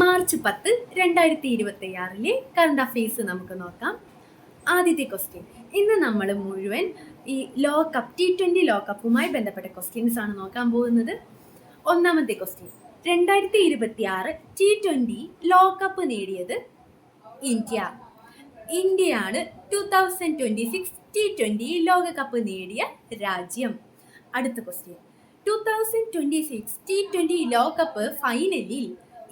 March 10 2026 current affairs നമുക്ക് നോക്കാം. ആദ്യത്തെ ക്വസ്റ്റ്യൻ. ഇന്ന് നമ്മൾ മുഴുവൻ ഈ ലോകകപ്പ് T20 ലോകകപ്പുമായി ബന്ധപ്പെട്ട ക്വസ്റ്റ്യൻസ് ആണ് നോക്കാൻ പോകുന്നത്. ഒന്നാമത്തെ ക്വസ്റ്റ്യൻ. 2026 T20 ലോകകപ്പ് നേടിയത് ഇന്ത്യ. ഇന്ത്യയാണ് 2026 T20 ലോകകപ്പ് നേടിയ രാജ്യം. അടുത്ത ക്വസ്റ്റ്യൻ. 2026 T20 ലോകകപ്പ് ഫൈനലിൽ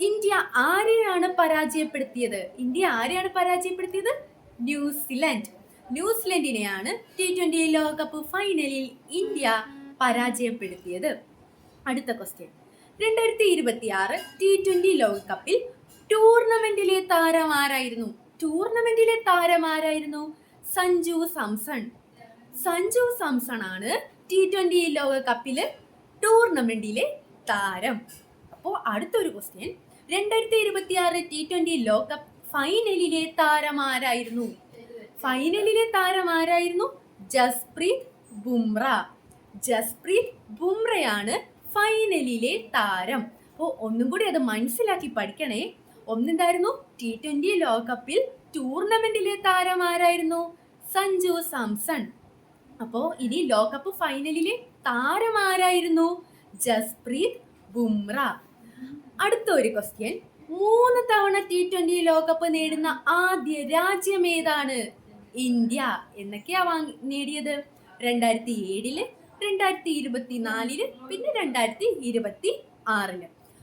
ഇന്ത്യ ആരെയാണ് പരാജയപ്പെടുത്തിയത്? ന്യൂസിലൻഡിനെയാണ് T20 ലോകകപ്പ് ഫൈനലിൽ ഇന്ത്യ പരാജയപ്പെടുത്തിയത്. അടുത്ത ക്വസ്റ്റ്യൻ. 2026 T20 ലോകകപ്പിൽ ടൂർണമെന്റിലെ താരമാരായിരുന്നു? സഞ്ജു സാംസൺ ആണ് T20 ലോകകപ്പില് ടൂർണമെന്റിലെ താരം. അപ്പോൾ അടുത്തൊരു ക്വസ്റ്റ്യൻ. 2026 T20 ലോകകപ്പ് ഫൈനലിലെ താരമാരായിരുന്നു? ജസ്പ്രീത് ബുംറയാണ് ഫൈനലിലെ താരം. അപ്പോൾ ഒന്നും കൂടി അത് മനസ്സിലാക്കി പഠിക്കണേ. ഒന്നെന്തായിരുന്നു? T20 ലോകകപ്പിൽ ടൂർണമെന്റിലെ താരമാരായിരുന്നു? സഞ്ജു സാംസൺ. അപ്പോൾ ഇനി ലോകകപ്പ് ഫൈനലിലെ താരമാരായിരുന്നു? ജസ്പ്രീത് ബുംറ. അടുത്ത ഒരു ക്വസ്റ്റ്യൻ. 3 തവണ T20 ലോകകപ്പ് നേടുന്ന ആദ്യ രാജ്യം ഏതാണ്? ഇന്ത്യ. എന്നൊക്കെയാ നേടിയത്? 2007, 2024, പിന്നെ 2026.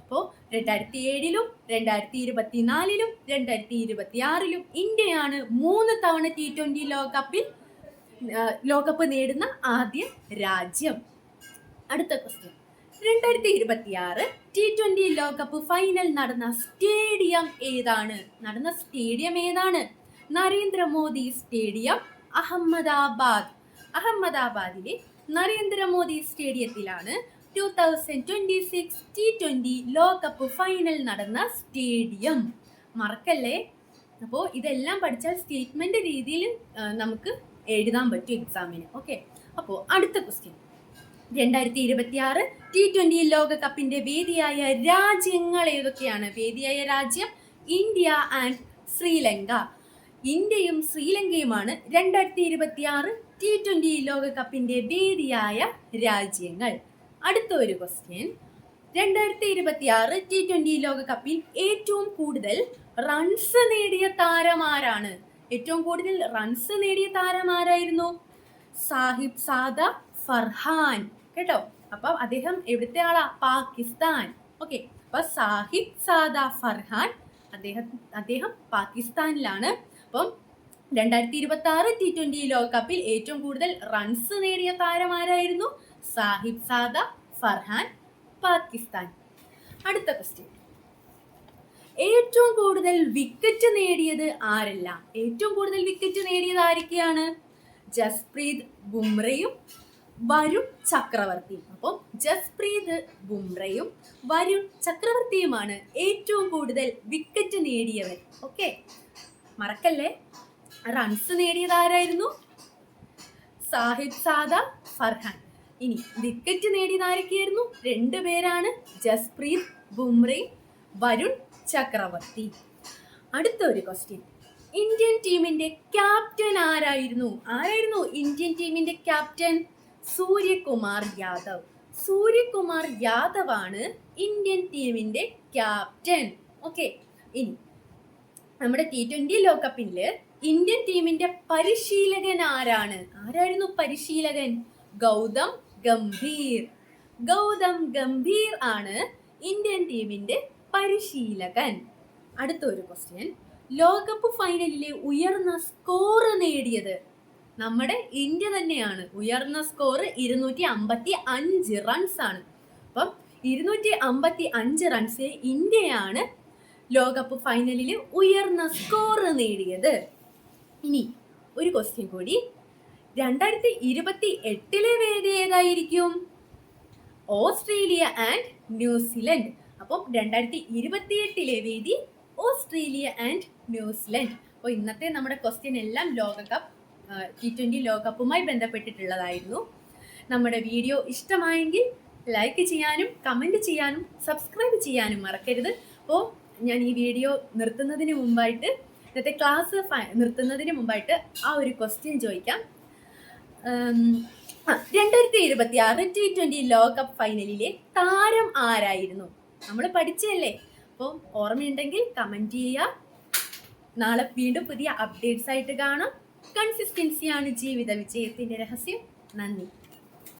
അപ്പോൾ 2007, 2024, 2026 ഇന്ത്യയാണ് 3 തവണ T20 ലോകകപ്പ് നേടുന്ന ആദ്യ രാജ്യം. അടുത്ത ക്വസ്റ്റ്യൻ. 2026 T20 ലോകകപ്പ് ഫൈനൽ നടന്ന സ്റ്റേഡിയം ഏതാണ്? നരേന്ദ്രമോദി സ്റ്റേഡിയം, അഹമ്മദാബാദിലെ നരേന്ദ്രമോദി സ്റ്റേഡിയത്തിലാണ് 2026 T20 ലോകകപ്പ് ഫൈനൽ നടന്ന സ്റ്റേഡിയം. മറക്കല്ലേ. അപ്പോൾ ഇതെല്ലാം പഠിച്ചാൽ സ്റ്റേറ്റ്മെന്റ് രീതിയിൽ നമുക്ക് എഴുതാൻ പറ്റും എക്സാമിന്. ഓക്കെ. അപ്പോൾ അടുത്ത ക്വസ്റ്റ്യൻ. 2026 T20 ലോകകപ്പിന്റെ വേദിയായ രാജ്യങ്ങൾ ഏതൊക്കെയാണ്? വേദിയായ രാജ്യം ഇന്ത്യ ആൻഡ് ശ്രീലങ്ക. ഇന്ത്യയും ശ്രീലങ്കയുമാണ് 2026 T20 ലോകകപ്പിന്റെ വേദിയായ രാജ്യങ്ങൾ. അടുത്ത ഒരു ക്വസ്റ്റ്യൻ. 2026 T20 ലോകകപ്പിൽ ഏറ്റവും കൂടുതൽ റൺസ് നേടിയ താരമാരായിരുന്നു? സാഹിബ് സാദ ഫർഹാൻ. കേട്ടോ. അപ്പം അദ്ദേഹം എവിടുത്തെ ആളാ? പാകിസ്ഥാൻ. ഓക്കെ. അപ്പൊ സാഹിബ് സാദ ഫർഹാൻ അദ്ദേഹം പാകിസ്ഥാനിലാണ്. അപ്പം 2026 T20 ലോകകപ്പിൽ ഏറ്റവും കൂടുതൽ റൺസ് നേടിയ താരമാരായിരുന്നു? സാഹിബ് സാദ ഫർഹാൻ, പാകിസ്ഥാൻ. അടുത്ത ക്വസ്റ്റ്യൻ. ഏറ്റവും കൂടുതൽ വിക്കറ്റ് നേടിയത് ആരെല്ലാം? ആരൊക്കെയാണ്? ജസ്പ്രീത് ബുംറയും വരുൺ ചക്രവർത്തിയും. അപ്പം ജസ്പ്രീത് ബുംറയും വരുൺ ചക്രവർത്തിയുമാണ് ഏറ്റവും കൂടുതൽ വിക്കറ്റ് നേടിയവർ. ഓക്കെ. മറക്കല്ലേ. റൺസ് നേടിയത് ആരായിരുന്നു? സാഹിബ് സാദ ഫർഹാൻ. ഇനി വിക്കറ്റ് നേടിയത് ആരൊക്കെയായിരുന്നു? 2 പേരാണ്. ജസ്പ്രീത് ബുംറയും വരുൺ ചക്രവർത്തി. അടുത്ത ഒരു ക്വസ്റ്റ്യൻ. ഇന്ത്യൻ ടീമിന്റെ ക്യാപ്റ്റൻ ആരായിരുന്നു? ഇന്ത്യൻ ടീമിന്റെ ക്യാപ്റ്റൻ? സൂര്യകുമാർ യാദവ് ആണ് ഇന്ത്യൻ ടീമിന്റെ ക്യാപ്റ്റൻ. ഓക്കെ. ഇനി നമ്മുടെ T20 ലോകകപ്പില് ഇന്ത്യൻ ടീമിന്റെ പരിശീലകൻ ആരായിരുന്നു പരിശീലകൻ? ഗൗതം ഗംഭീർ ആണ് ഇന്ത്യൻ ടീമിന്റെ പരിശീലകൻ. അടുത്ത ഒരു ക്വസ്റ്റ്യൻ. ലോകകപ്പ് ഫൈനലിലെ ഉയർന്ന സ്കോർ നേടിയത് നമ്മുടെ ഇന്ത്യ തന്നെയാണ്. ഉയർന്ന സ്കോർ 255 റൺസ് ആണ്. അപ്പം 255 റൺസ് ഇന്ത്യയാണ് ലോകകപ്പ് ഫൈനലിൽ ഉയർന്ന സ്കോർ നേടിയത്. ഇനി ഒരു ക്വസ്റ്റ്യൻ കൂടി. 2028 വേദി ഏതായിരിക്കും? Australia and New Zealand. അപ്പം 2028 വേദി ഓസ്ട്രേലിയ ആൻഡ് ന്യൂസിലൻഡ്. അപ്പോൾ ഇന്നത്തെ നമ്മുടെ ക്വസ്റ്റ്യൻ എല്ലാം ലോകകപ്പ് T20 ലോകകപ്പുമായി ബന്ധപ്പെട്ടിട്ടുള്ളതായിരുന്നു. നമ്മുടെ വീഡിയോ ഇഷ്ടമായെങ്കിൽ ലൈക്ക് ചെയ്യാനും കമൻറ്റ് ചെയ്യാനും സബ്സ്ക്രൈബ് ചെയ്യാനും മറക്കരുത്. അപ്പോൾ ഞാൻ ഈ വീഡിയോ നിർത്തുന്നതിന് മുമ്പായിട്ട്, ഇന്നത്തെ ക്ലാസ് നിർത്തുന്നതിന് മുമ്പായിട്ട് ആ ഒരു ക്വസ്റ്റ്യൻ ചോദിക്കാം. 2026 T20 ലോകകപ്പ് ഫൈനലിലെ താരം ആരായിരുന്നു? നമ്മൾ പഠിച്ചല്ലേ? അപ്പോൾ ഓർമ്മയുണ്ടെങ്കിൽ കമൻറ്റ് ചെയ്യുക. നാളെ വീണ്ടും പുതിയ അപ്ഡേറ്റ്സ് ആയിട്ട് കാണാം. കൺസിസ്റ്റൻസിയാണ് ജീവിത വിജയത്തിൻ്റെ രഹസ്യം. നന്ദി.